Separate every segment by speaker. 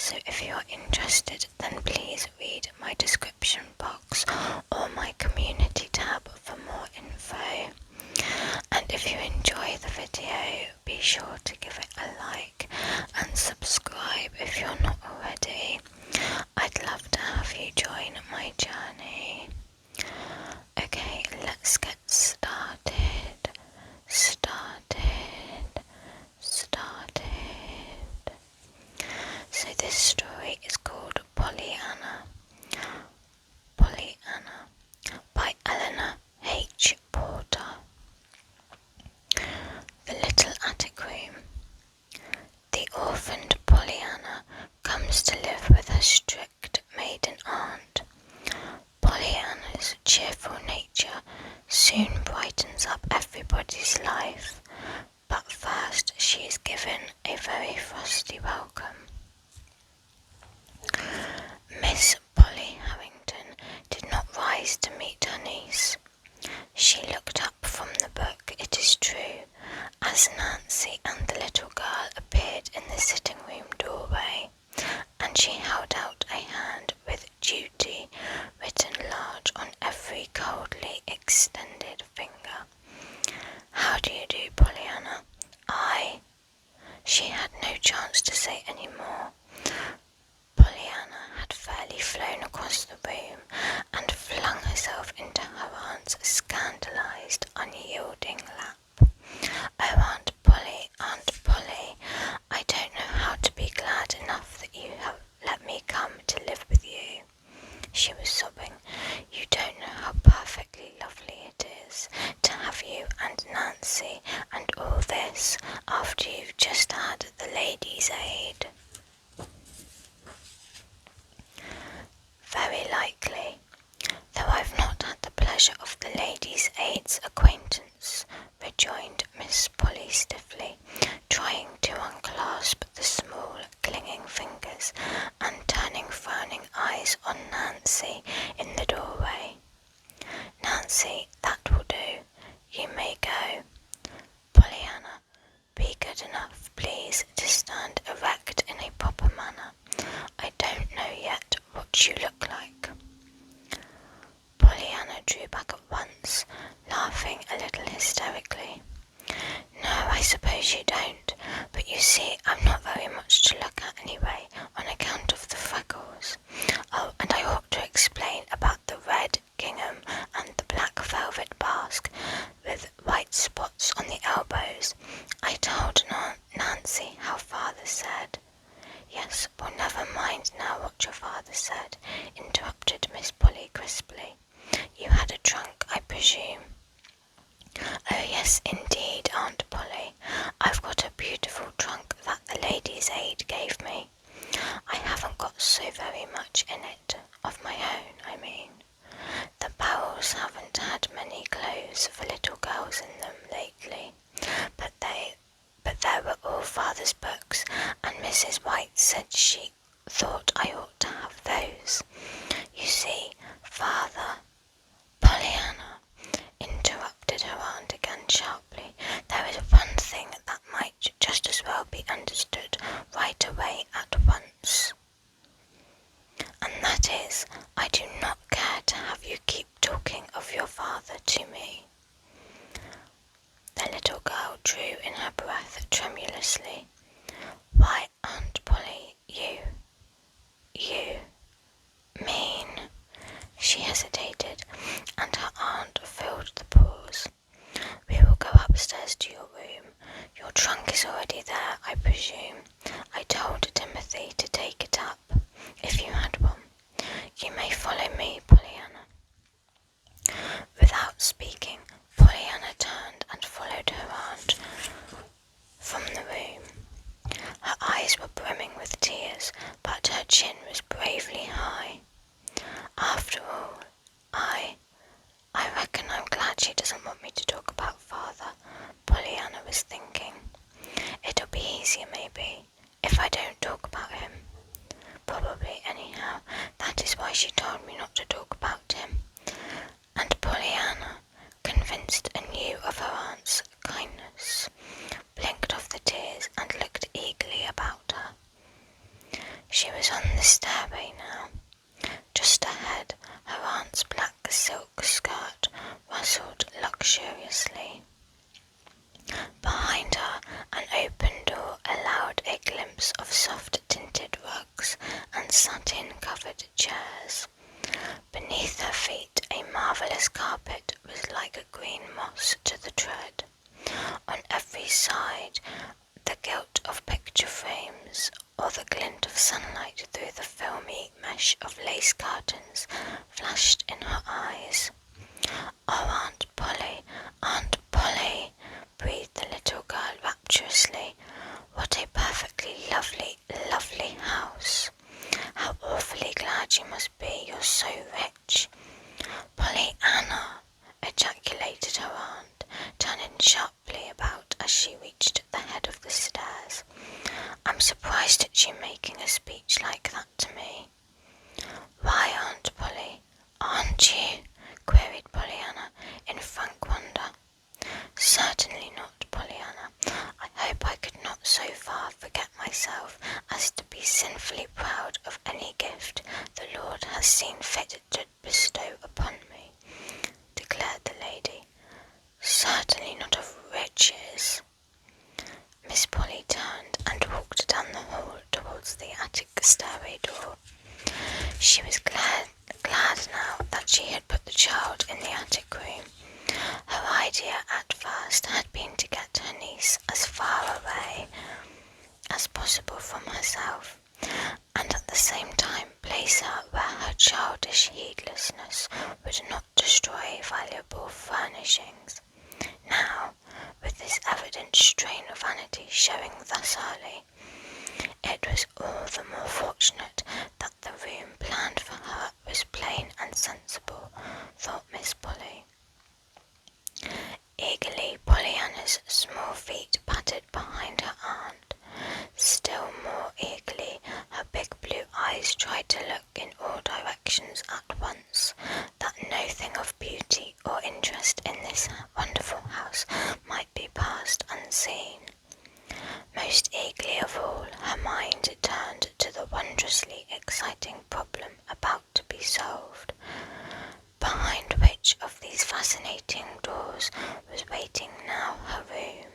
Speaker 1: So if you're interested, then please read my description box or my community tab for more info. And if you enjoy the video, be sure to give it a like and subscribe if you're not already. I'd love to have you join my journey. Okay, let's get started. So this story is called Pollyanna. Pollyanna by Eleanor H. Porter. The Little Attic Room. The orphaned Pollyanna comes to live with her strict maiden aunt. Pollyanna's cheerful nature soon brightens up everybody's life, but first she is given a very frosty welcome. Miss Polly Harrington did not rise to meet her niece. She looked up from the book, it is true, as Nancy and the little girl appeared in the sitting room doorway, and she held out a hand with duty written large on every coldly extended finger. How do you do, Pollyanna? She had no chance to say any more. Pollyanna had fairly flown across the room and flung herself into her aunt's scandalized, unyielding lap. Oh, Aunt Polly, I don't know how to be glad enough that you have let me come to live with you. She was sobbing. You don't know how perfectly lovely it is to have you and Nancy and all this after you've just had the Ladies' Aid. Very likely, though I've not had the pleasure of the Ladies' Aid's acquaintance, rejoined Miss Polly stiffly, trying to unclasp the small, clinging fingers and turning frowning eyes on Nancy in the doorway. Nancy, that will do. You may go. Pollyanna, be good enough, please, to stand erect in a proper manner. I don't know yet what you look like. Pollyanna drew back at once, laughing a little hysterically. No, I suppose you don't, but you see, I'm not very much to look at anyway, on account of the freckles. Oh, and I ought to explain about the red gingham and the black velvet basque with white spots on the elbows. I told Nancy how father said. Yes, well, never mind now what your father said, interrupted Miss Polly crisply. You had a trunk, I presume. Oh, yes, indeed, Aunt Polly. I've got a beautiful trunk that the Ladies' Aid gave me. I haven't got so very much in it, of my own, I mean. The barrels haven't had many clothes for little girls in them lately, but there were all father's books, and Mrs. White said she thought I ought to have those. You see, father— Pollyanna, interrupted her aunt again sharply, there is one thing that might just as well be understood right away at once. And that is, I do not care to have you keep talking of your father to me. The little girl drew in her breath tremulously. Why, Aunt Polly, you mean— She hesitated, and her aunt filled the pause. We will go upstairs to your room. Your trunk is already there, I presume. I told Timothy to take it up, if you had one. You may follow me, Pollyanna. Without speaking, Pollyanna turned and followed her aunt from the room. Her eyes were brimming with tears, but her chin was bravely high. After all, I reckon I'm glad she doesn't want me to talk about father, Pollyanna was thinking. It'll be easier, maybe, if I don't talk about him. Probably, anyhow, that is why she told me not to talk about him. And Pollyanna, convinced anew of her aunt's kindness, blinked off the tears and looked eagerly about her. She was on the stairway now. Just ahead, her aunt's black silk skirt rustled luxuriously. Behind her, an open door allowed a glimpse of soft-tinted rugs and satin-covered chairs. Beneath her feet, a marvellous carpet was like a green moss to the tread. On every side, the gilt of picture frames or the glint of sunlight through the filmy mesh of lace curtains flashed in her eyes. "Oh, Aunt Polly, Aunt Polly!" breathed the little girl rapturously. "What a perfectly lovely, lovely house! How awfully glad you must be, you're so rich." "Pollyanna!" ejaculated her aunt, turning sharply about as she reached the head of the stairs. "I'm surprised at you making a speech like that to me." "Why, Aunt Polly, aren't you?" queried Pollyanna, in frank wonder. "Certainly not, Pollyanna. I hope I could not so far forget myself as to be sinfully proud of any gift the Lord has seen fit to bestow upon me," declared the lady. "Certainly not of riches." Miss Polly turned and walked down the hall towards the attic stairway door. She was glad now that she had put the child in the attic room. Her idea at first had been to get her niece as far away as possible from herself, and at the same time place her where her childish heedlessness would not destroy valuable furnishings. Now, with this evident strain of vanity showing thus early, it was all the more fortunate that the room planned for her was plain and sensible, thought Miss Polly. Eagerly, Pollyanna's small feet pattered behind her aunt. Still more eagerly, her big blue eyes tried to look in all directions at once, that no thing of beauty or interest in this wonderful house might be passed unseen. Most eagerly of all, her mind turned to the wondrously exciting problem about to be solved. Behind which of these fascinating doors was waiting now her room?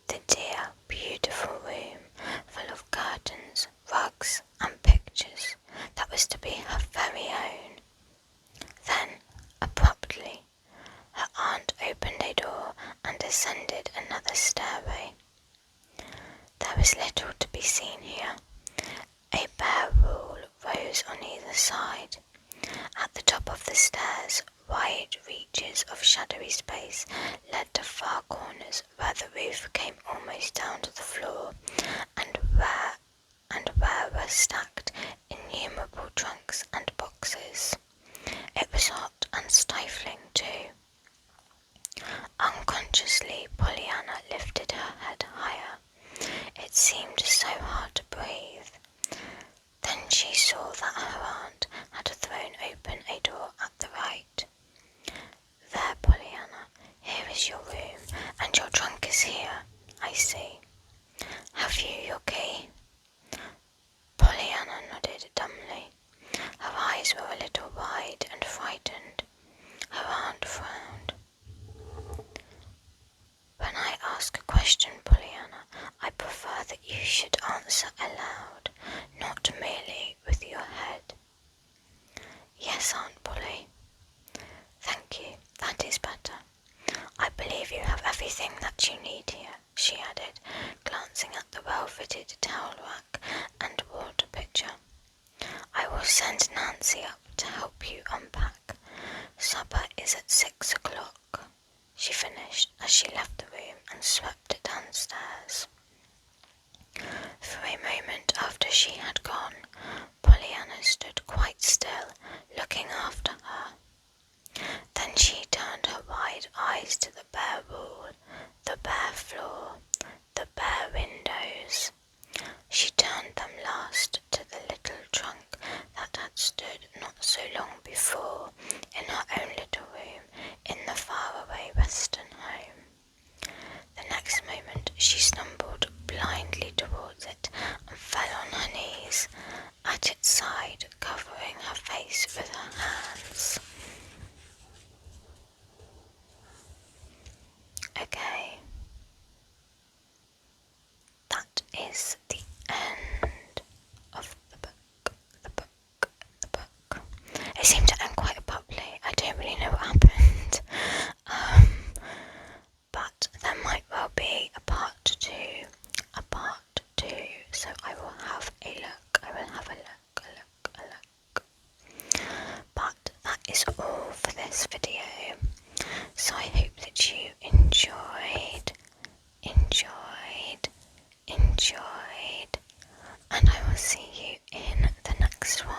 Speaker 1: The dear, beautiful room, full of curtains, rugs, and pictures, that was to be her very own. Then, abruptly, her aunt opened a door and ascended another stairway. There was little to be seen here. A bare wall rose on either side. At the top of the stairs, wide reaches of shadowy space led to far corners where the roof came almost down to the floor, and where were stacked innumerable trunks and boxes. It was hot and stifling too. Unconsciously, Pollyanna lifted her head higher. It seemed so hard to breathe. Then she saw that her aunt had thrown open a door at the right. "There, Pollyanna, here is your room, and your trunk is here, I see. Have you your key?" Pollyanna nodded dumbly. Her eyes were a little wide and frightened. Her aunt frowned. "When I ask a question, Pollyanna, I prefer that you should answer aloud, not merely with your head." "Yes, Aunt Polly." "Thank you, that is better. I believe you have everything that you need here," she added, glancing at the well-fitted towel rack and water pitcher. "I will send Nancy up to help you unpack. Supper is at 6 o'clock, she finished as she left the room and swept downstairs. For a moment after she had gone, Pollyanna stood quite still, looking after her. Then she turned her wide eyes to the bare wall, the bare floor, the bare windows. She turned them last to the little trunk that had stood not so long before in her own little room in the faraway Western home. The next moment she stumbled blindly towards it and fell at its side, covering her face with her hands. Okay, that is the end of the book. It seemed to end quite abruptly. I don't really know what happened. But there might well be a part two. So I will have a look. But that is all for this video. So I hope that you enjoyed, and I will see you in the next one.